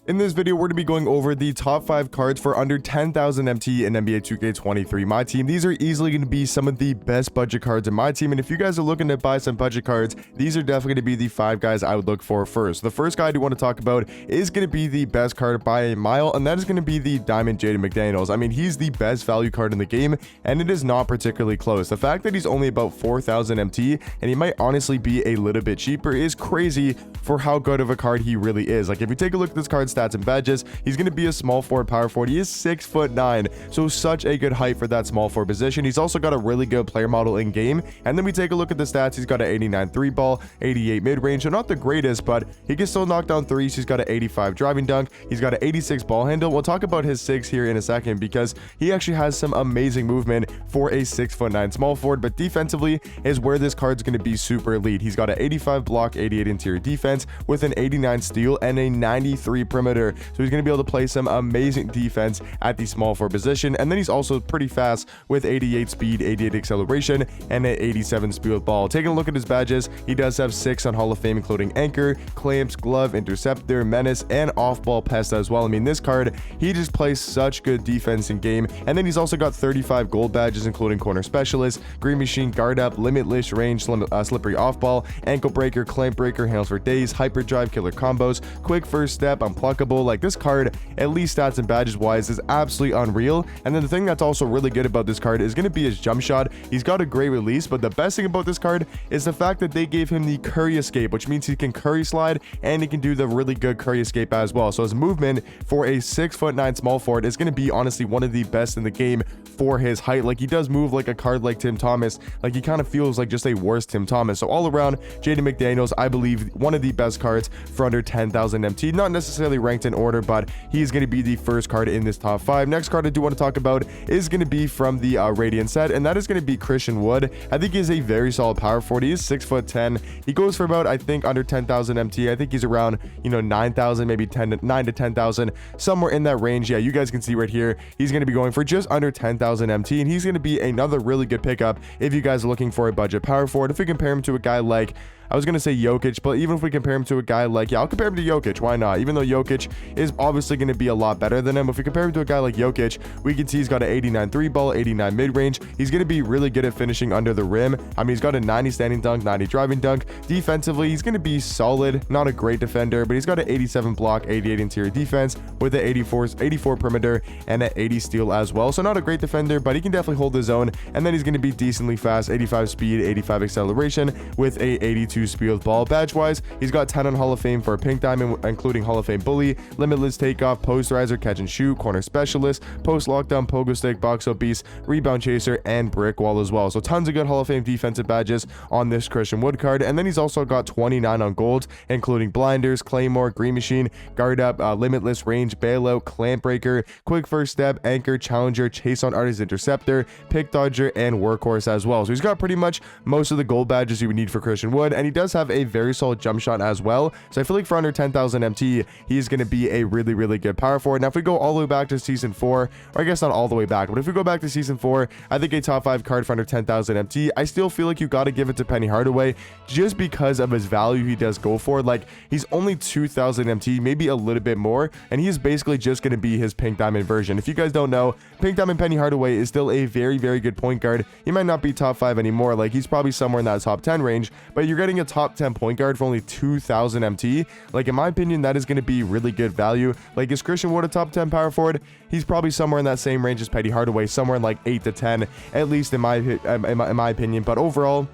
In this video, we're going to be going over the top 5 cards for under 10,000 MT in NBA 2K23 My Team. These are easily going to be some of the best budget cards in My Team, and if you guys are looking to buy some budget cards, these are definitely going to be the 5 guys I would look for first. The first guy I do want to talk about is going to be the best card by a mile, and that is going to be the Diamond Jaden McDaniels. I mean, he's the best value card in the game, and it is not particularly close. The fact that he's only about 4,000 MT, and he might honestly be a little bit cheaper, is crazy for how good of a card he really is. Like, if you take a look at this card's stats and badges, he's going to be a small forward, power forward. He is 6'9", so such a good height for that small forward position. He's also got a really good player model in game, and then we take a look at the stats. He's got an 89 3 ball, 88 mid range, so not the greatest, but he can still knock down threes. He's got an 85 driving dunk. He's got an 86 ball handle. We'll talk about his 6 here in a second because he actually has some amazing movement for a 6'9" small forward, but defensively is where this card's going to be super elite. He's got an 85 block, 88 interior defense with an 89 steal and a 93 perimeter, so he's going to be able to play some amazing defense at the small forward position. And then he's also pretty fast with 88 speed, 88 acceleration, and an 87 speed with ball. Taking a look at his badges, he does have 6 on Hall of Fame, including anchor, clamps, glove, interceptor, menace, and off-ball pest as well. I mean, this card, he just plays such good defense in game. And then he's also got 35 gold badges, including corner specialist, green machine, guard up, limitless range, slippery off-ball, ankle breaker, clamp breaker, handles for days, hyperdrive, killer combos, quick first step, unpluckable. Like, this card, at least stats and badges wise, is absolutely unreal. And then the thing that's also really good about this card is going to be his jump shot. He's got a great release, but the best thing about this card is the fact that they gave him the curry escape, which means he can curry slide and he can do the really good curry escape as well. So his movement for a 6'9" small forward is going to be honestly one of the best in the game for his height. Like, he does move like a card like Tim Thomas. Like, he kind of feels like just a worse Tim Thomas. So all around, Jaden McDaniels, I believe one of the best cards for under 10,000 MT. Not necessarily ranked in order, but he's going to be the first card in this top 5. Next card I do want to talk about is going to be from the Radiant set, and that is going to be Christian Wood. I think he's a very solid power forward. He is 6'10". He goes for about, I think, under 10,000 MT. I think he's around, 9,000, maybe 9 to 10,000, somewhere in that range. Yeah, you guys can see right here, he's going to be going for just under 10,000 MT, and he's going to be another really good pickup if you guys are looking for a budget power forward. If we compare him to a guy like, I was going to say Jokic, but even if we compare him to a guy like, I'll compare him to Jokic. Why not? Even though Jokic is obviously going to be a lot better than him. If we compare him to a guy like Jokic, we can see he's got an 89 3 ball, 89 mid range. He's going to be really good at finishing under the rim. I mean, he's got a 90 standing dunk, 90 driving dunk. Defensively, he's going to be solid. Not a great defender, but he's got an 87 block, 88 interior defense with an 84 perimeter and an 80 steal as well. So not a great defender, but he can definitely hold his own. And then he's going to be decently fast, 85 speed, 85 acceleration with a 82 speed with ball. Badge wise, he's got 10 on Hall of Fame for pink diamond, including Hall of Fame bully, limitless takeoff, posterizer, catch and shoot, corner specialist, post lockdown, pogo stick, box up beast, rebound chaser, and brick wall as well. So tons of good Hall of Fame defensive badges on this Christian Wood card. And then he's also got 29 on golds, including blinders, claymore, green machine, guard up, limitless range, bailout, clamp breaker, quick first step, anchor, challenger, chase on artist, interceptor, pick dodger, and workhorse as well. So he's got pretty much most of the gold badges you would need for Christian Wood, and he does have a very solid jump shot as well. So I feel like for under 10,000 MT, he's going to be a really, really good power forward. Now, if we go all the way back to season 4, or I guess not all the way back, but if we go back to season 4, I think a top 5 card for under 10,000 MT, I still feel like you got to give it to Penny Hardaway just because of his value he does go for. Like, he's only 2,000 MT, maybe a little bit more, and he's basically just going to be his pink diamond version. If you guys don't know, pink diamond Penny Hardaway is still a very, very good point guard. He might not be top 5 anymore. Like, he's probably somewhere in that top 10 range, but you're getting a top 10 point guard for only 2,000 MT. Like, in my opinion, that is going to be really good value. Like, is Christian Wood a top 10 power forward? He's probably somewhere in that same range as Penny Hardaway, somewhere in like 8 to 10, at least in my opinion. But overall,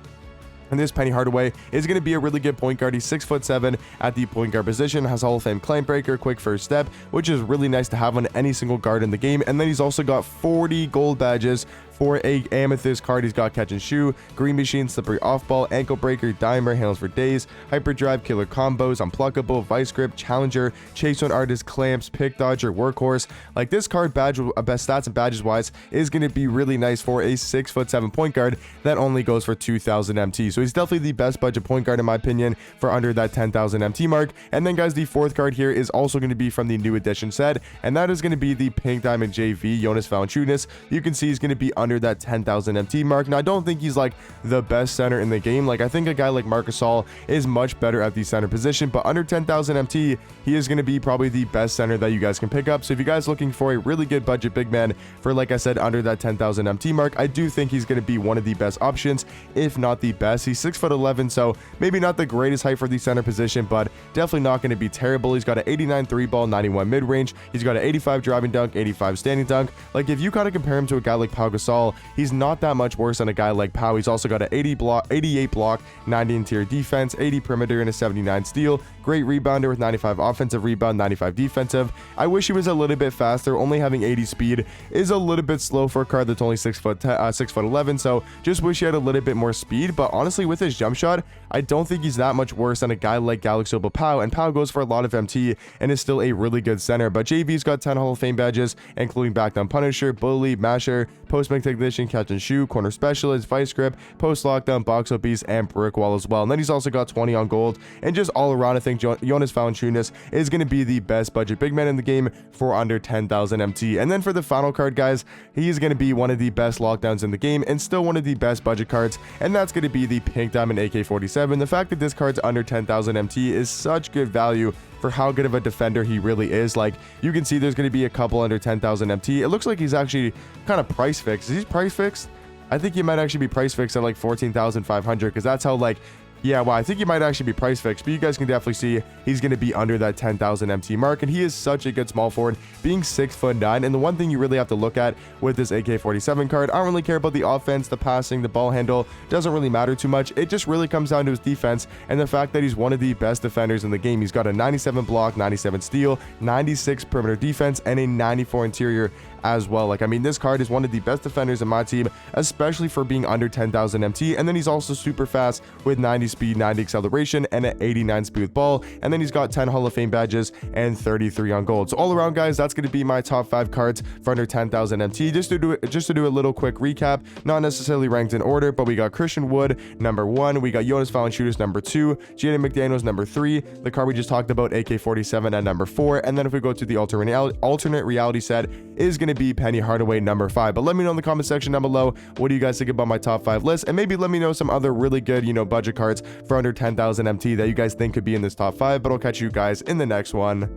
and this Penny Hardaway is going to be a really good point guard. He's 6'7" at the point guard position, has Hall of Fame clamp breaker, quick first step, which is really nice to have on any single guard in the game. And then he's also got 40 gold badges for a amethyst card. He's got catch and shoe, green machine, slippery off ball, ankle breaker, dimer, handles for days, hyperdrive, killer combos, unpluckable, vice grip, challenger, chase on artist, clamps, pick dodger, workhorse. Like, this card badge, best stats and badges wise, is going to be really nice for a 6'7" point guard that only goes for 2,000 MT. So he's definitely the best budget point guard in my opinion for under that 10,000 MT mark. And then guys, the 4th card here is also going to be from the new edition set, and that is going to be the pink diamond JV Jonas Valanciunas. You can see he's going to be under that 10,000 MT mark. Now, I don't think he's like the best center in the game. Like, I think a guy like Marc Gasol is much better at the center position, but under 10,000 MT, he is going to be probably the best center that you guys can pick up. So if you guys looking for a really good budget big man for, like I said, under that 10,000 MT mark, I do think he's going to be one of the best options, if not the best. He's 6'11", so maybe not the greatest height for the center position, but definitely not going to be terrible. He's got an 89 3 ball, 91 mid range. He's got an 85 driving dunk, 85 standing dunk. Like, if you kind of compare him to a guy like Pau Gasol, he's not that much worse than a guy like Pau. He's also got an 88 block, 90 interior defense, 80 perimeter, and a 79 steal. Great rebounder with 95 offensive rebound, 95 defensive. I wish he was a little bit faster. Only having 80 speed is a little bit slow for a card that's only 6'11", so just wish he had a little bit more speed. But honestly, with his jump shot, I don't think he's that much worse than a guy like Galaxy Pau, and Pau goes for a lot of MT and is still a really good center. But JV's got 10 Hall of Fame badges, including back down punisher, bully, masher, post make technician, catch and shoot, corner specialist, vice grip, post lockdown, box up beast, and brick wall as well. And then he's also got 20 on gold. And just all around, I think Jonas Valanciunas is going to be the best budget big man in the game for under 10,000 MT. And then for the final card, guys, he's going to be one of the best lockdowns in the game and still one of the best budget cards, and that's going to be the Pink Diamond AK-47. The fact that this card's under 10,000 MT is such good value for how good of a defender he really is. Like, you can see there's going to be a couple under 10,000 MT. It looks like he's actually kind of price fixed. Is he price fixed? I think he might actually be price fixed at like 14,500, because that's how, like, yeah, well, I think he might actually be price fixed, but you guys can definitely see he's going to be under that 10,000 MT mark, and he is such a good small forward, being 6'9". And the one thing you really have to look at with this AK-47 card, I don't really care about the offense, the passing, the ball handle, doesn't really matter too much. It just really comes down to his defense and the fact that he's one of the best defenders in the game. He's got a 97 block, 97 steal, 96 perimeter defense, and a 94 interior as well. Like, I mean, this card is one of the best defenders in my team, especially for being under 10,000 MT. And then he's also super fast with 90 speed, 90 acceleration, and an 89 speed with ball. And then he's got 10 Hall of Fame badges and 33 on gold. So all around, guys, that's going to be my top 5 cards for under 10,000 MT. Just to do a little quick recap, not necessarily ranked in order, but we got Christian Wood number 1, we got Jonas Valanciunas number 2, Jaden McDaniels number 3, the card we just talked about, AK-47, at number 4, and then if we go to the alternate reality set, is going to be Penny Hardaway number 5. But let me know in the comment section down below, what do you guys think about my top 5 list, and maybe let me know some other really good, budget cards for under 10,000 MT that you guys think could be in this top 5. But I'll catch you guys in the next one.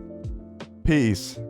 Peace.